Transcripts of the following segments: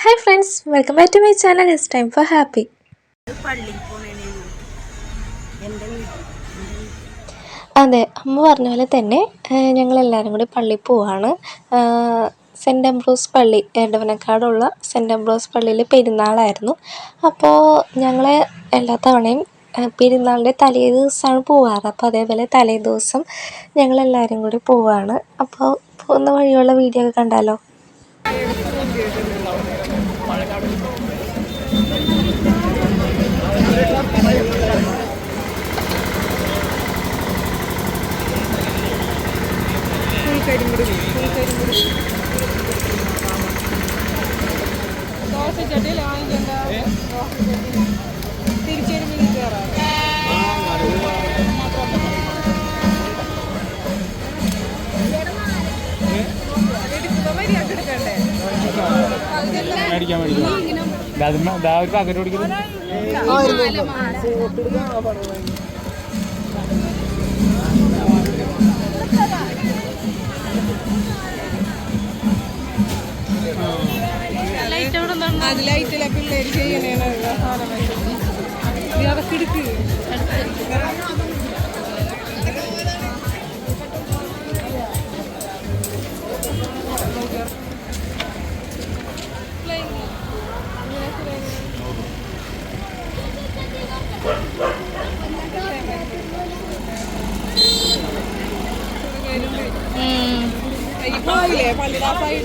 Hi friends, welcome back to my channel. It's time for happy. അതെ, അമ്മ പറഞ്ഞ പോലെ തന്നെ ഞങ്ങളെല്ലാവരും കൂടി പള്ളിയിൽ പോവാണ്. സെൻറ്റ് അംബ്രോസ് പള്ളി, എടവനക്കാടുള്ള സെൻറ്റ് അംബ്രോസ് പള്ളിയിൽ പെരുന്നാളായിരുന്നു. അപ്പോൾ ഞങ്ങൾ എല്ലാ തവണയും പെരുന്നാളിൻ്റെ തലേ ദിവസമാണ് പോവാറ്. അപ്പോൾ അതേപോലെ തലേ ദിവസം ഞങ്ങളെല്ലാവരും കൂടി പോവാണ്. അപ്പോൾ പോകുന്ന വഴിയുള്ള വീഡിയോ ഒക്കെ കണ്ടാലോ. അതിലായിട്ടില്ല പിള്ളേര് ചെയ്യണേ അതൊക്കെ എടുക്ക്. പോയില്ലേ പള്ളിയിലാപ്പായി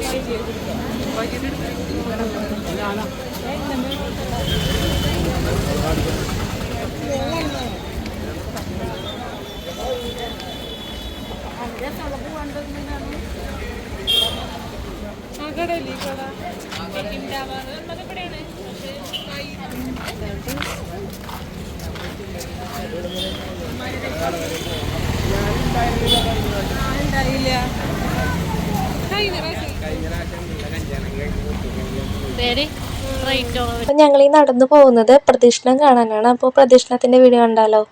അപ്പം ഞങ്ങൾ ഈ നടന്നു പോകുന്നത് പ്രദക്ഷിണം കാണാനാണ്. അപ്പോൾ പ്രദക്ഷിണത്തിൻ്റെ വീഡിയോ കണ്ടാലോ.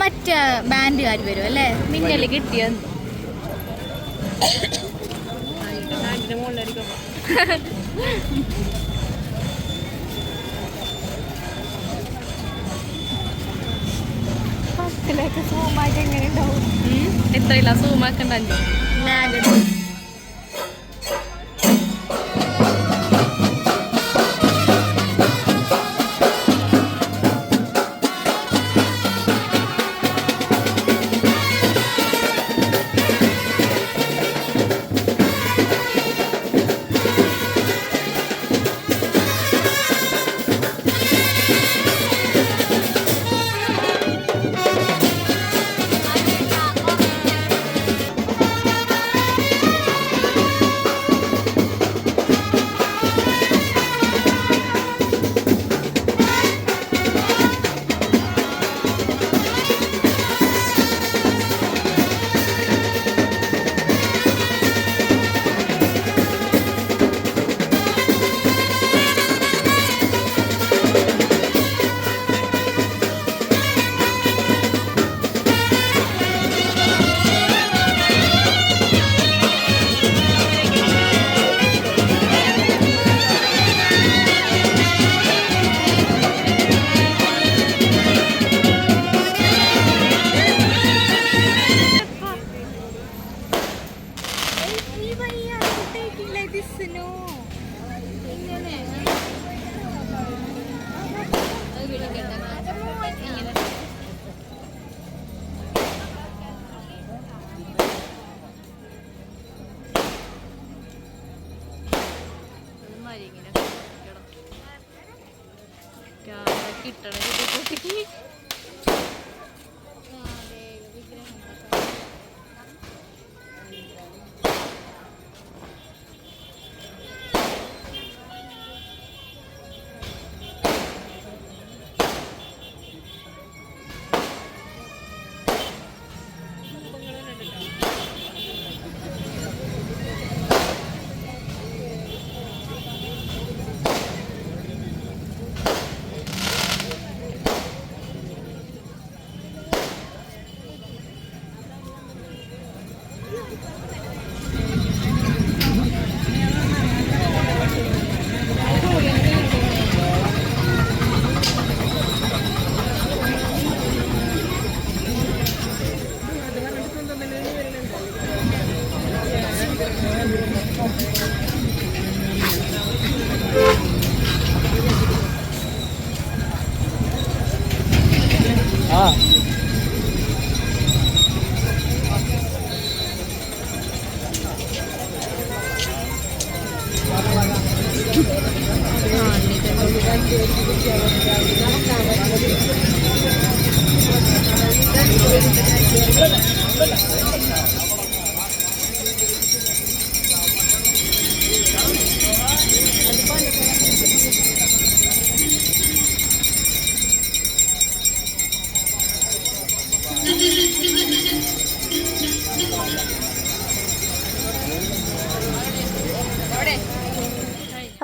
മറ്റേ ബാൻഡുകാർ വരും അല്ലേ? മിന്നല് കിട്ടിയ സൂമായിട്ട് എങ്ങനെ ഉണ്ടാവും? എത്രയില്ല സൂമാക്കണ്ടല്ലോ. കിട്ടണ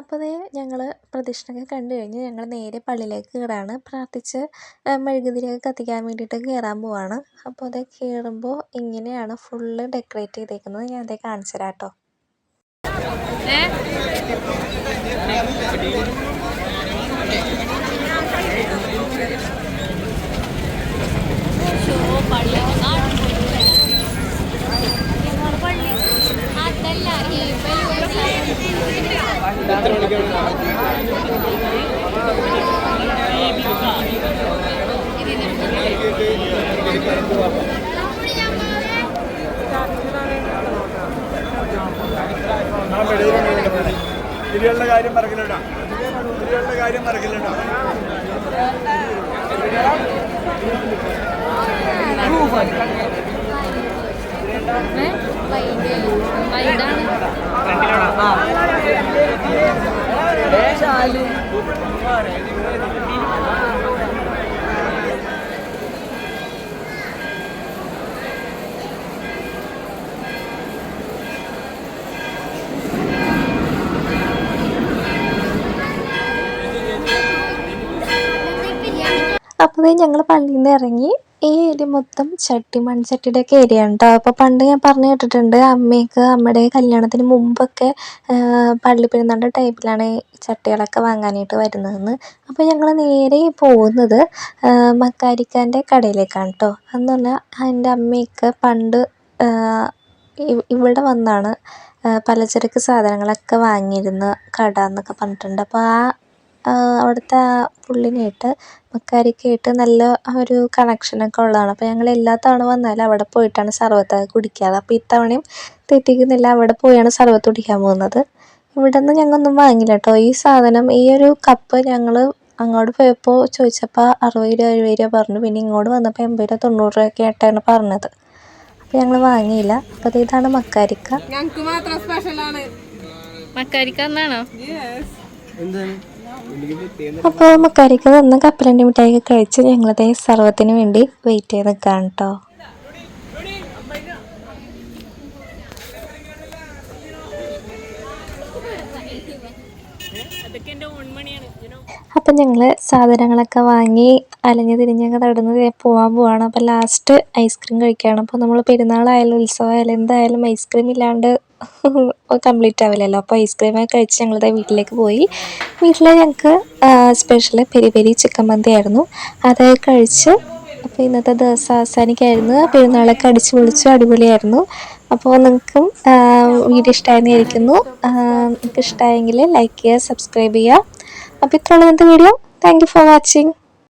അപ്പോൾ അതേ ഞങ്ങൾ പ്രദക്ഷിണമൊക്കെ കണ്ടു കഴിഞ്ഞ് ഞങ്ങൾ നേരെ പള്ളിയിലേക്ക് കയറാണ്. പ്രാർത്ഥിച്ച് മെഴുകുതിരിയൊക്കെ കത്തിക്കാൻ വേണ്ടിയിട്ട് കയറാൻ പോവാണ്. അപ്പോൾ അത് കയറുമ്പോൾ ഇങ്ങനെയാണ് ഫുള്ള് ഡെക്കറേറ്റ് ചെയ്തേക്കുന്നത്. ഞാൻ അതേ കാണിച്ചു തരാം കേട്ടോ. തിരികളുടെ കാര്യം മറക്കില്ലട്ടോ. തിരികളുടെ കാര്യം മറക്കില്ലട്ടോ. അപ്പോൾ ഞങ്ങൾ പള്ളിയിൽ നിന്ന് ഇറങ്ങി. ഈ ഏരിയ മൊത്തം മൺചട്ടിയുടെ ഒക്കെ ഏരിയ ആണ് കേട്ടോ. അപ്പോൾ പണ്ട് ഞാൻ പറഞ്ഞു കേട്ടിട്ടുണ്ട് അമ്മയുടെ കല്യാണത്തിന് മുമ്പൊക്കെ പള്ളി പെരുന്നാളിൻ്റെ ടൈമിലാണ് ഈ ചട്ടികളൊക്കെ വാങ്ങാനായിട്ട് വരുന്നതെന്ന്. അപ്പോൾ ഞങ്ങൾ നേരെ പോകുന്നത് മക്കാരിക്കാൻ്റെ കടയിലേക്കാണ് കേട്ടോ. എന്ന് പറഞ്ഞാൽ എൻ്റെ അമ്മയൊക്കെ പണ്ട് ഇവിടെ വന്നാണ് പലചരക്ക് സാധനങ്ങളൊക്കെ വാങ്ങിയിരുന്ന കട എന്നൊക്കെ പറഞ്ഞിട്ടുണ്ട്. അപ്പോൾ അവിടുത്തെ പുള്ളിനായിട്ട് മക്കാരിക്കായിട്ട് നല്ല ഒരു കണക്ഷനൊക്കെ ഉള്ളതാണ്. അപ്പോൾ ഞങ്ങൾ എല്ലാ തവണ വന്നാലും അവിടെ പോയിട്ടാണ് സർബത്തൊക്കെ കുടിക്കാറ്. അപ്പോൾ ഇത്തവണയും തെറ്റിക്കുന്നില്ല, അവിടെ പോയാണ് സർബത്ത് കുടിക്കാൻ പോകുന്നത്. ഇവിടെ നിന്ന് ഞങ്ങളൊന്നും വാങ്ങില്ല കേട്ടോ. ഈ സാധനം, ഈ ഒരു കപ്പ് ഞങ്ങൾ അങ്ങോട്ട് പോയപ്പോൾ ചോദിച്ചപ്പോൾ 60 രൂപ 70 രൂപ പറഞ്ഞു. പിന്നെ ഇങ്ങോട്ട് വന്നപ്പോൾ 80 രൂപ 90 രൂപയൊക്കെ ആയിട്ടാണ് പറഞ്ഞത്. അപ്പോൾ ഞങ്ങൾ വാങ്ങിയില്ല. അപ്പോൾ ഇതാണ് മക്കാരിക്ക. ഞങ്ങൾക്ക് മാത്രം സ്പെഷ്യലാണ് മക്കാരിക്ക എന്നാണോ? അപ്പോൾ മക്കാരിക്ക തന്ന കപ്പലണ്ടി മിഠായി കഴിച്ച് ഞങ്ങളതേ സർവത്തിന് വേണ്ടി വെയിറ്റ് ചെയ്ത് നിൽക്കുകയാണ് കേട്ടോ. അപ്പം ഞങ്ങൾ സാധനങ്ങളൊക്കെ വാങ്ങി അലഞ്ഞ് തിരിഞ്ഞൊക്കെ നടന്ന് പോകാൻ പോവാണ്. അപ്പോൾ ലാസ്റ്റ് ഐസ്ക്രീം കഴിക്കുകയാണ്. അപ്പോൾ നമ്മൾ പെരുന്നാളായാലും ഉത്സവമായാലും എന്തായാലും ഐസ്ക്രീം ഇല്ലാണ്ട് കംപ്ലീറ്റ് ആവില്ലല്ലോ. അപ്പോൾ ഐസ്ക്രീമൊക്കെ കഴിച്ച് ഞങ്ങളുടെ വീട്ടിലേക്ക് പോയി. വീട്ടിൽ ഞങ്ങൾക്ക് സ്പെഷ്യൽ പെരി പെരി ചിക്കൻ മന്തി ആയിരുന്നു. അതൊക്കെ കഴിച്ച് അപ്പോൾ ഇന്നത്തെ ദിവസം അവസാനിക്കായിരുന്നു. പെരുന്നാളൊക്കെ അടിച്ചു പൊളിച്ചു, അടിപൊളിയായിരുന്നു. അപ്പോൾ നിങ്ങൾക്കും വീഡിയോ ഇഷ്ടമായെന്ന് വിചാരിക്കുന്നു. നിങ്ങൾക്ക് ഇഷ്ടമായെങ്കിൽ ലൈക്ക് ചെയ്യുക, സബ്സ്ക്രൈബ് ചെയ്യുക. അപ്പോൾ ഇത്രയുള്ള ഇന്നത്തെ video. Thank you for watching.